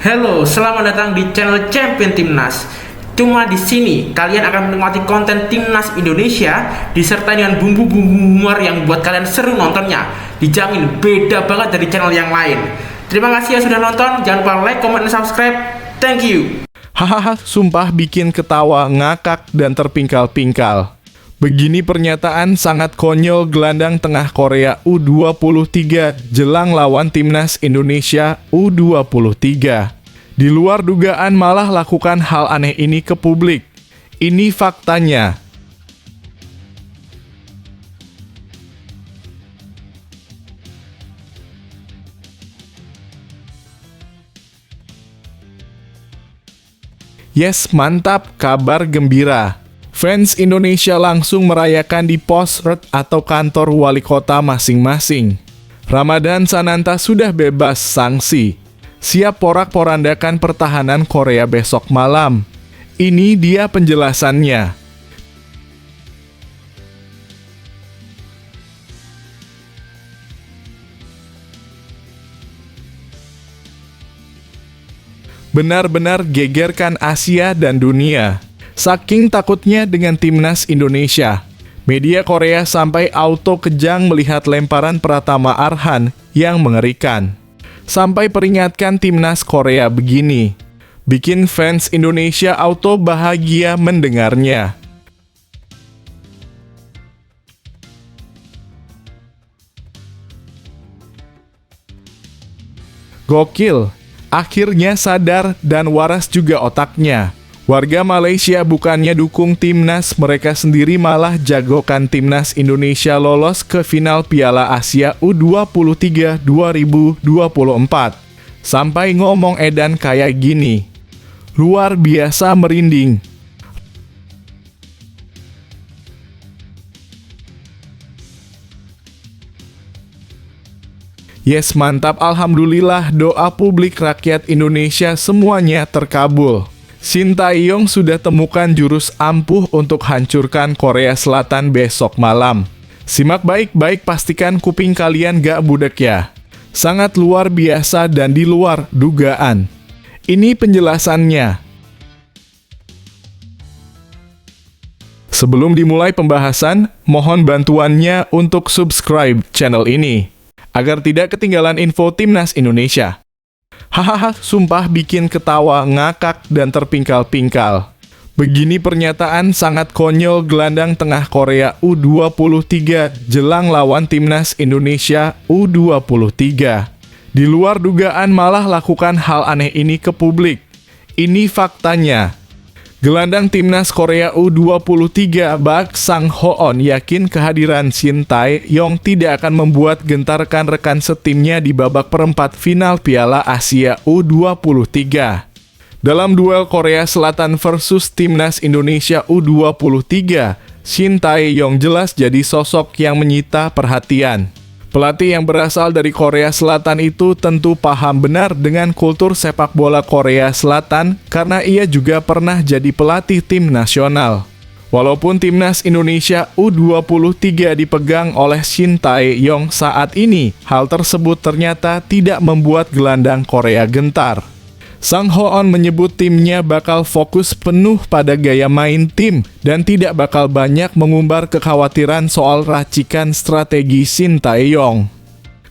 Halo, selamat datang di channel Champion Timnas. Cuma di sini kalian akan menikmati konten Timnas Indonesia disertai dengan bumbu-bumbu humor yang buat kalian seru nontonnya. Dijamin beda banget dari channel yang lain. Terima kasih yang sudah nonton. Jangan lupa like, comment, dan subscribe. Thank you. Hahaha, sumpah bikin ketawa, ngakak, dan terpingkal-pingkal. Begini pernyataan sangat konyol gelandang tengah Korea U23 jelang lawan Timnas Indonesia U23. Di luar dugaan malah lakukan hal aneh ini ke publik. Ini faktanya. Yes, mantap, kabar gembira. Fans Indonesia langsung merayakan di pos atau kantor wali kota masing-masing. Ramadan Sananta sudah bebas sanksi. Siap porak-porandakan pertahanan Korea besok malam. Ini dia penjelasannya. Benar-benar gegerkan Asia dan dunia. Saking takutnya dengan Timnas Indonesia, media Korea sampai auto kejang melihat lemparan Pratama Arhan yang mengerikan. Sampai peringatkan Timnas Korea begini, bikin fans Indonesia auto bahagia mendengarnya. Gokil, akhirnya sadar dan waras juga otaknya. Warga Malaysia bukannya dukung Timnas, mereka sendiri malah jagokan Timnas Indonesia lolos ke final Piala Asia U23 2024. Sampai ngomong edan kayak gini. Luar biasa merinding. Yes, mantap, alhamdulillah, doa publik rakyat Indonesia semuanya terkabul. Shin Tae-yong sudah temukan jurus ampuh untuk hancurkan Korea Selatan besok malam. Simak baik-baik, pastikan kuping kalian gak budek ya. Sangat luar biasa dan di luar dugaan. Ini penjelasannya. Sebelum dimulai pembahasan, mohon bantuannya untuk subscribe channel ini, agar tidak ketinggalan info Timnas Indonesia. Hahaha, sumpah bikin ketawa, ngakak, dan terpingkal-pingkal. Begini pernyataan sangat konyol gelandang tengah Korea U23 jelang lawan Timnas Indonesia U23. Di luar dugaan malah lakukan hal aneh ini ke publik. Ini faktanya. Gelandang Timnas Korea U23 Bak Sang-hoon yakin kehadiran Shin Tae-yong tidak akan membuat gentar rekan setimnya di babak perempat final Piala Asia U23. Dalam duel Korea Selatan versus Timnas Indonesia U23, Shin Tae-yong jelas jadi sosok yang menyita perhatian. Pelatih yang berasal dari Korea Selatan itu tentu paham benar dengan kultur sepak bola Korea Selatan karena ia juga pernah jadi pelatih tim nasional. Walaupun Timnas Indonesia U23 dipegang oleh Shin Tae-yong saat ini, hal tersebut ternyata tidak membuat gelandang Korea gentar. Sang-hoon menyebut timnya bakal fokus penuh pada gaya main tim dan tidak bakal banyak mengumbar kekhawatiran soal racikan strategi Shin Tae-yong.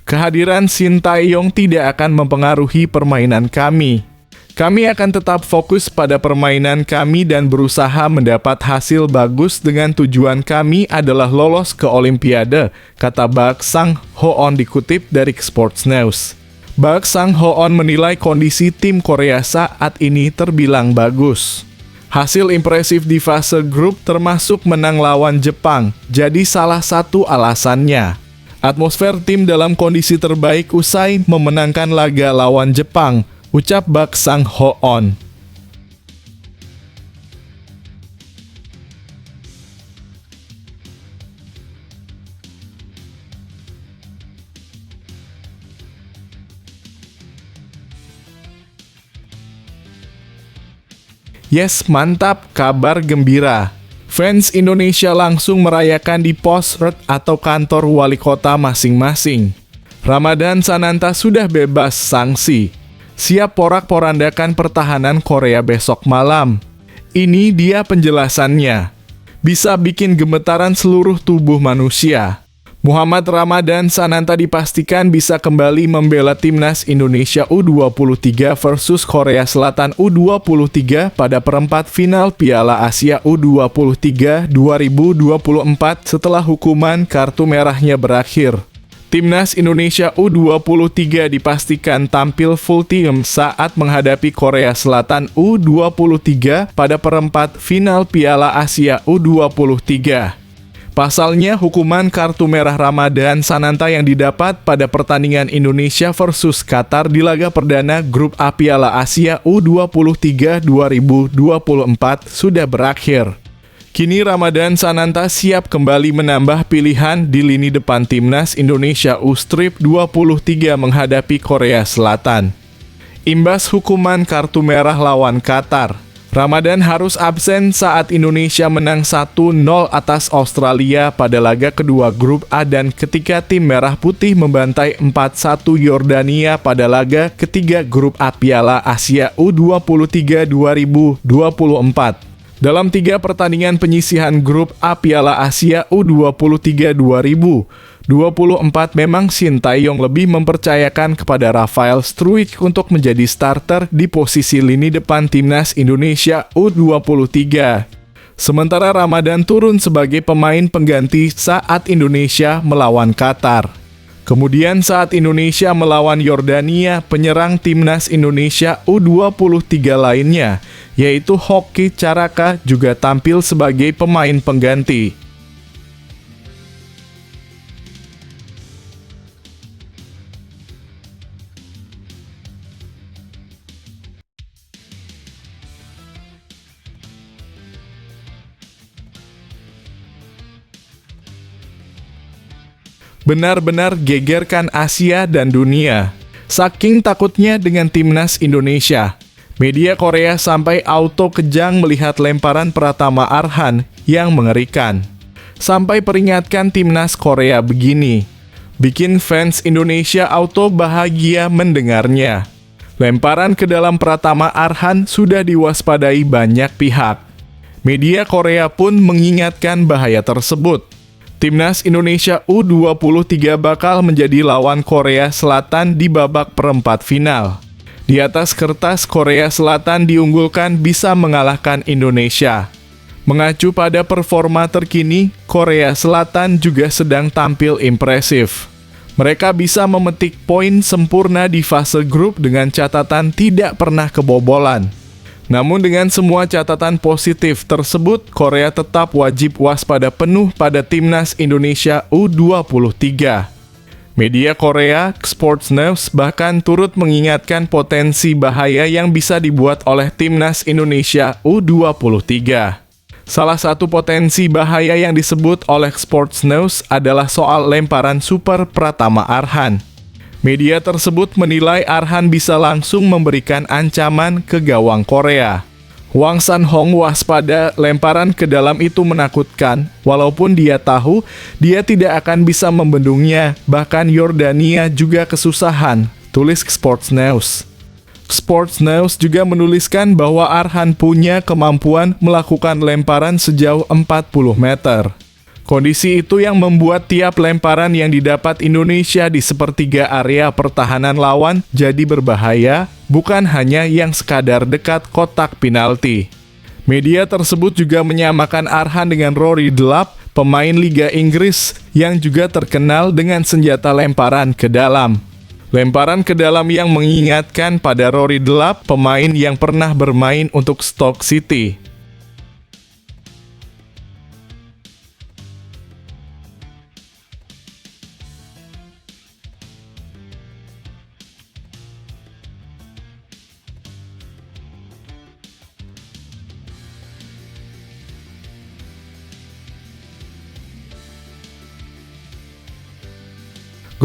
Kehadiran Shin Tae-yong tidak akan mempengaruhi permainan kami. Kami akan tetap fokus pada permainan kami dan berusaha mendapat hasil bagus dengan tujuan kami adalah lolos ke Olimpiade, kata Bak Sang-hoon dikutip dari Sports News. Bak Sang-hoon menilai kondisi tim Korea saat ini terbilang bagus. Hasil impresif di fase grup termasuk menang lawan Jepang, jadi salah satu alasannya. Atmosfer tim dalam kondisi terbaik usai memenangkan laga lawan Jepang, ucap Bak Sang-hoon. Yes, mantap, kabar gembira. Fans Indonesia langsung merayakan di pos atau kantor wali kota masing-masing. Ramadan Sananta sudah bebas sanksi. siap porak-porandakan pertahanan Korea besok malam. Ini dia penjelasannya. Bisa bikin gemetaran seluruh tubuh manusia. Muhammad Ramadan Sananta dipastikan bisa kembali membela timnas Indonesia U23 versus Korea Selatan U23 pada perempat final Piala Asia U23 2024 setelah hukuman kartu merahnya berakhir. Timnas Indonesia U23 dipastikan tampil full team saat menghadapi Korea Selatan U23 pada perempat final Piala Asia U23. Pasalnya, hukuman kartu merah Ramadan Sananta yang didapat pada pertandingan Indonesia versus Qatar di laga perdana Grup A Piala Asia U23 2024 sudah berakhir. Kini Ramadan Sananta siap kembali menambah pilihan di lini depan timnas Indonesia U-Strip 23 menghadapi Korea Selatan. Imbas hukuman kartu merah lawan Qatar, Ramadan harus absen saat Indonesia menang 1-0 atas Australia pada laga kedua Grup A dan ketika tim Merah Putih membantai 4-1 Yordania pada laga ketiga Grup A Piala Asia U23 2024. Dalam 3 pertandingan penyisihan Grup A Piala Asia U23 2024 memang Sintayong lebih mempercayakan kepada Rafael Struijk untuk menjadi starter di posisi lini depan timnas Indonesia U23. Sementara Ramadan turun sebagai pemain pengganti saat Indonesia melawan Qatar. Kemudian saat Indonesia melawan Yordania, penyerang timnas Indonesia U23 lainnya, yaitu Hoki Caraka juga tampil sebagai pemain pengganti. Benar-benar gegerkan Asia dan dunia. Saking takutnya dengan timnas Indonesia, media Korea sampai auto kejang melihat lemparan Pratama Arhan yang mengerikan. Sampai peringatkan timnas Korea begini, bikin fans Indonesia auto bahagia mendengarnya. Lemparan ke dalam Pratama Arhan sudah diwaspadai banyak pihak. Media Korea pun mengingatkan bahaya tersebut. Timnas Indonesia U23 bakal menjadi lawan Korea Selatan di babak perempat final. Di atas kertas, Korea Selatan diunggulkan bisa mengalahkan Indonesia. Mengacu pada performa terkini, Korea Selatan juga sedang tampil impresif. Mereka bisa memetik poin sempurna di fase grup dengan catatan tidak pernah kebobolan. Namun dengan semua catatan positif tersebut, Korea tetap wajib waspada penuh pada timnas Indonesia U23. Media Korea, Sports News, bahkan turut mengingatkan potensi bahaya yang bisa dibuat oleh timnas Indonesia U23. Salah satu potensi bahaya yang disebut oleh Sports News adalah soal lemparan super Pratama Arhan. Media tersebut menilai Arhan bisa langsung memberikan ancaman ke gawang Korea. Hwang San-hong waspada lemparan ke dalam itu menakutkan, walaupun dia tahu dia tidak akan bisa membendungnya, bahkan Yordania juga kesusahan, tulis Sports News. Sports News juga menuliskan bahwa Arhan punya kemampuan melakukan lemparan sejauh 40 meter. Kondisi itu yang membuat tiap lemparan yang didapat Indonesia di sepertiga area pertahanan lawan jadi berbahaya, bukan hanya yang sekadar dekat kotak penalti. Media tersebut juga menyamakan Arhan dengan Rory Delap, pemain Liga Inggris yang juga terkenal dengan senjata lemparan ke dalam. Lemparan ke dalam yang mengingatkan pada Rory Delap, pemain yang pernah bermain untuk Stoke City.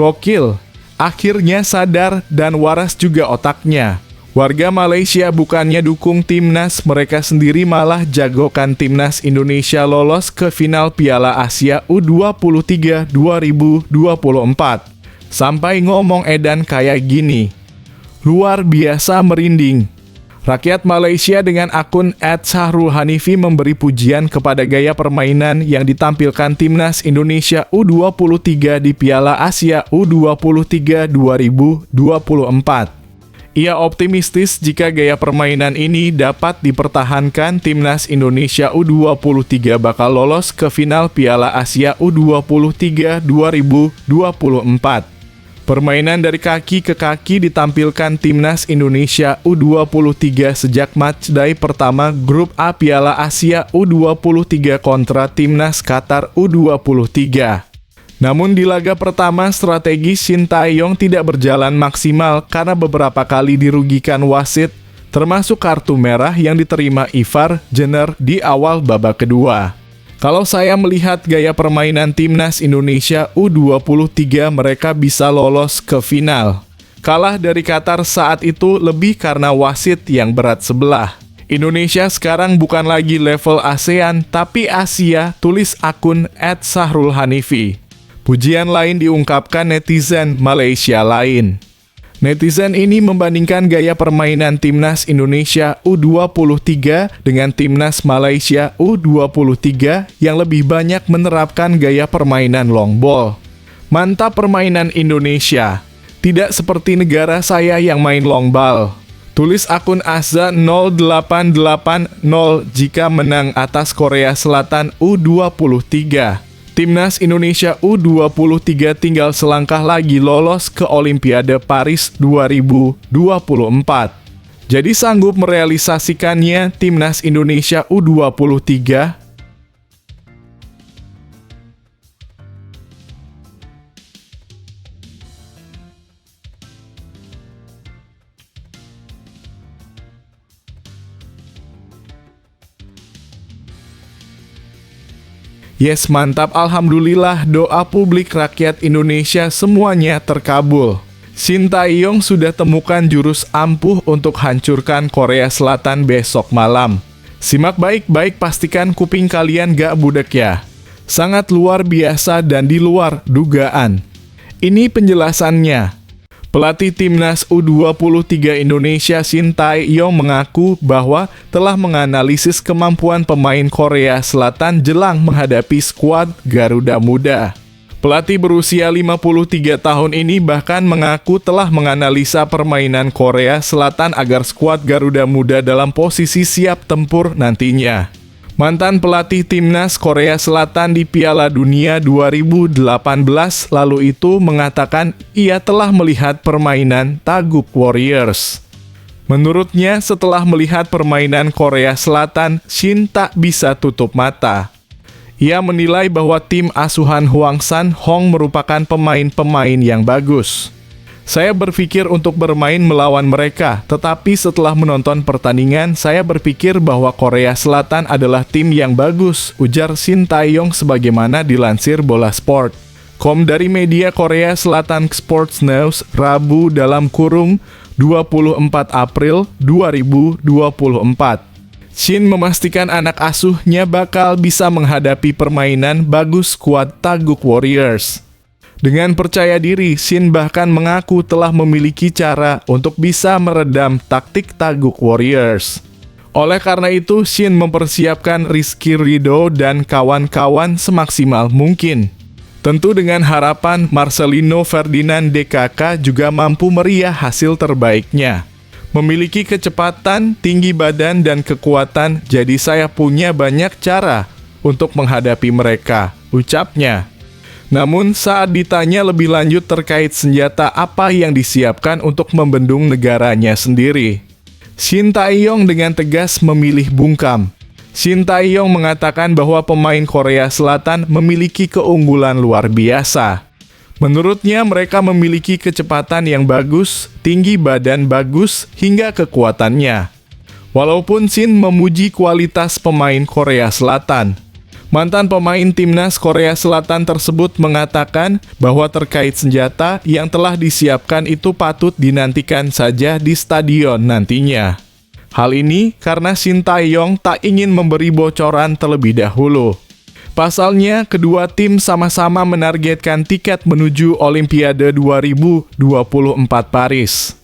Gokil, akhirnya sadar dan waras juga otaknya. Warga Malaysia bukannya dukung timnas, mereka sendiri malah jagokan timnas Indonesia lolos ke final Piala Asia U23 2024. Sampai ngomong edan kayak gini, luar biasa merinding. Rakyat Malaysia dengan akun @sahrulhanifi memberi pujian kepada gaya permainan yang ditampilkan Timnas Indonesia U23 di Piala Asia U23 2024. Ia optimistis jika gaya permainan ini dapat dipertahankan, Timnas Indonesia U23 bakal lolos ke final Piala Asia U23 2024. Permainan dari kaki ke kaki ditampilkan Timnas Indonesia U23 sejak matchday pertama Grup A Piala Asia U23 kontra Timnas Qatar U23. Namun di laga pertama, strategi Shin Tae-yong tidak berjalan maksimal karena beberapa kali dirugikan wasit, termasuk kartu merah yang diterima Ivar Jenner di awal babak kedua. Kalau saya melihat gaya permainan Timnas Indonesia U23, mereka bisa lolos ke final. Kalah dari Qatar saat itu lebih karena wasit yang berat sebelah. Indonesia sekarang bukan lagi level ASEAN, tapi Asia, tulis akun @sahrulhanifi. Pujian lain diungkapkan netizen Malaysia lain. Netizen ini membandingkan gaya permainan Timnas Indonesia U23 dengan Timnas Malaysia U23 yang lebih banyak menerapkan gaya permainan long ball. Mantap permainan Indonesia. Tidak seperti negara saya yang main long ball. Tulis akun Azza0880 jika menang atas Korea Selatan U23. Timnas Indonesia U23 tinggal selangkah lagi lolos ke Olimpiade Paris 2024. Jadi sanggup merealisasikannya Timnas Indonesia U23? Yes, mantap, alhamdulillah, doa publik rakyat Indonesia semuanya terkabul. Shin Tae-yong sudah temukan jurus ampuh untuk hancurkan Korea Selatan besok malam. Simak baik-baik, pastikan kuping kalian gak budek ya. Sangat luar biasa dan di luar dugaan. Ini penjelasannya. Pelatih Timnas U23 Indonesia Shin Tae-yong mengaku bahwa telah menganalisis kemampuan pemain Korea Selatan jelang menghadapi skuad Garuda Muda. Pelatih berusia 53 tahun ini bahkan mengaku telah menganalisa permainan Korea Selatan agar skuad Garuda Muda dalam posisi siap tempur nantinya. Mantan pelatih Timnas Korea Selatan di Piala Dunia 2018 lalu itu mengatakan ia telah melihat permainan Tagup Warriors. Menurutnya, setelah melihat permainan Korea Selatan, Shin tak bisa tutup mata. Ia menilai bahwa tim asuhan Hwang San-hong merupakan pemain-pemain yang bagus. Saya berpikir untuk bermain melawan mereka, tetapi setelah menonton pertandingan, saya berpikir bahwa Korea Selatan adalah tim yang bagus, ujar Shin Tae-yong sebagaimana dilansir Bola Sport. Dari media Korea Selatan Sports News, Rabu (24 April 2024). Shin memastikan anak asuhnya bakal bisa menghadapi permainan bagus skuad Tagup Warriors. Dengan percaya diri, Shin bahkan mengaku telah memiliki cara untuk bisa meredam taktik Tagup Warriors. Oleh karena itu, Shin mempersiapkan Rizky Ridho dan kawan-kawan semaksimal mungkin. Tentu dengan harapan Marcelino Ferdinand DKK juga mampu meriah hasil terbaiknya. Memiliki kecepatan, tinggi badan, dan kekuatan, jadi saya punya banyak cara untuk menghadapi mereka, ucapnya. Namun saat ditanya lebih lanjut terkait senjata apa yang disiapkan untuk membendung negaranya sendiri, Shin Tae-yong dengan tegas memilih bungkam. Shin Tae-yong mengatakan bahwa pemain Korea Selatan memiliki keunggulan luar biasa. Menurutnya mereka memiliki kecepatan yang bagus, tinggi badan bagus, hingga kekuatannya. Walaupun Shin memuji kualitas pemain Korea Selatan, mantan pemain Timnas Korea Selatan tersebut mengatakan bahwa terkait senjata yang telah disiapkan itu patut dinantikan saja di stadion nantinya. Hal ini karena Shin Tae-yong tak ingin memberi bocoran terlebih dahulu. Pasalnya, kedua tim sama-sama menargetkan tiket menuju Olimpiade 2024 Paris.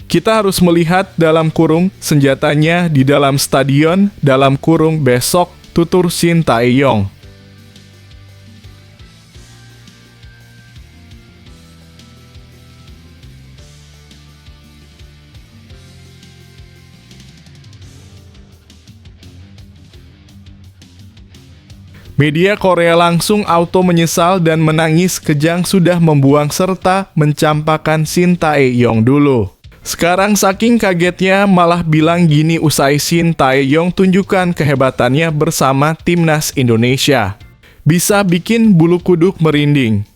Kita harus melihat dalam kurung senjatanya di dalam stadion dalam kurung besok, tutur Shin Tae-yong. Media Korea langsung auto menyesal dan menangis kejang sudah membuang serta mencampakkan Shin Tae-yong dulu. Sekarang saking kagetnya malah bilang gini usai Shin Tae-yong tunjukkan kehebatannya bersama timnas Indonesia. Bisa bikin bulu kuduk merinding.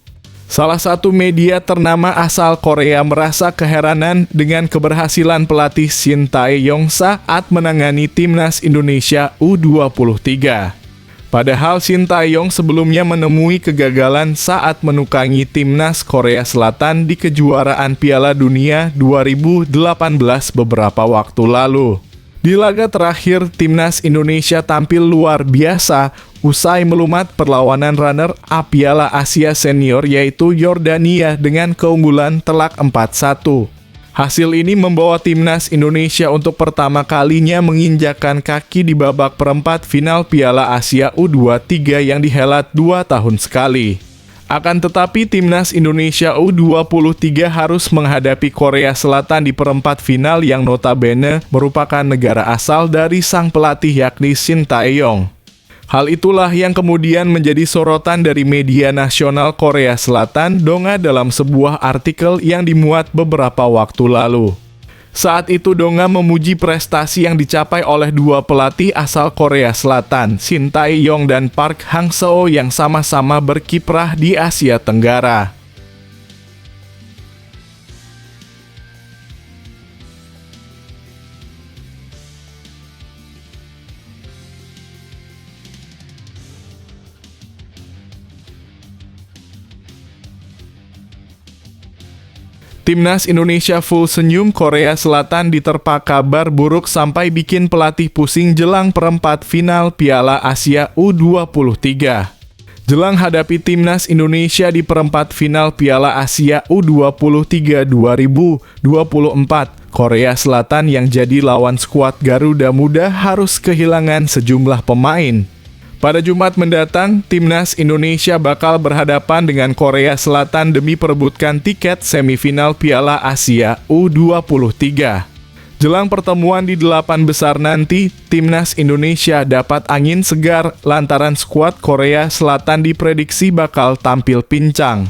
Salah satu media ternama asal Korea merasa keheranan dengan keberhasilan pelatih Shin Tae-yong saat menangani timnas Indonesia U23. Padahal Shin Tae-yong sebelumnya menemui kegagalan saat menukangi timnas Korea Selatan di kejuaraan Piala Dunia 2018 beberapa waktu lalu. Di laga terakhir, timnas Indonesia tampil luar biasa usai melumat perlawanan runner-up Piala Asia Senior yaitu Yordania dengan keunggulan telak 4-1. Hasil ini membawa timnas Indonesia untuk pertama kalinya menginjakkan kaki di babak perempat final Piala Asia U23 yang dihelat 2 tahun sekali. Akan tetapi timnas Indonesia U23 harus menghadapi Korea Selatan di perempat final yang notabene merupakan negara asal dari sang pelatih yakni Shin Tae-yong. Hal itulah yang kemudian menjadi sorotan dari media nasional Korea Selatan, Donga, dalam sebuah artikel yang dimuat beberapa waktu lalu. Saat itu Donga memuji prestasi yang dicapai oleh dua pelatih asal Korea Selatan, Shin Tae-yong dan Park Hang-seo yang sama-sama berkiprah di Asia Tenggara. Timnas Indonesia full senyum, Korea Selatan diterpa kabar buruk sampai bikin pelatih pusing jelang perempat final Piala Asia U23. Jelang hadapi timnas Indonesia di perempat final Piala Asia U23 2024, Korea Selatan yang jadi lawan skuad Garuda Muda harus kehilangan sejumlah pemain. Pada Jumat mendatang, timnas Indonesia bakal berhadapan dengan Korea Selatan demi perebutkan tiket semifinal Piala Asia U23. Jelang pertemuan di 8 besar nanti, timnas Indonesia dapat angin segar lantaran skuad Korea Selatan diprediksi bakal tampil pincang.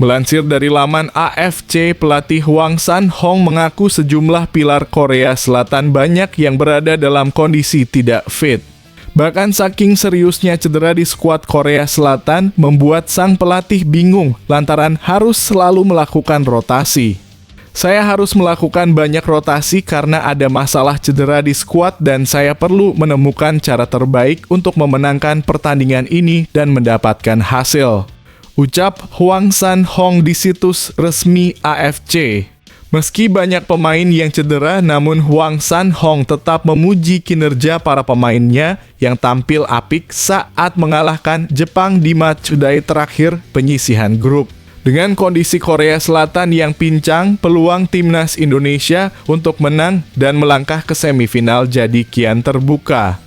Melansir dari laman AFC, pelatih Hwang San-hong mengaku sejumlah pilar Korea Selatan banyak yang berada dalam kondisi tidak fit. Bahkan saking seriusnya cedera di skuad Korea Selatan membuat sang pelatih bingung lantaran harus selalu melakukan rotasi. Saya harus melakukan banyak rotasi karena ada masalah cedera di skuad dan saya perlu menemukan cara terbaik untuk memenangkan pertandingan ini dan mendapatkan hasil. Ucap Hwang San-hong di situs resmi AFC. Meski banyak pemain yang cedera, namun Hwang San-hong tetap memuji kinerja para pemainnya yang tampil apik saat mengalahkan Jepang di matchday terakhir penyisihan grup. Dengan kondisi Korea Selatan yang pincang, peluang timnas Indonesia untuk menang dan melangkah ke semifinal jadi kian terbuka.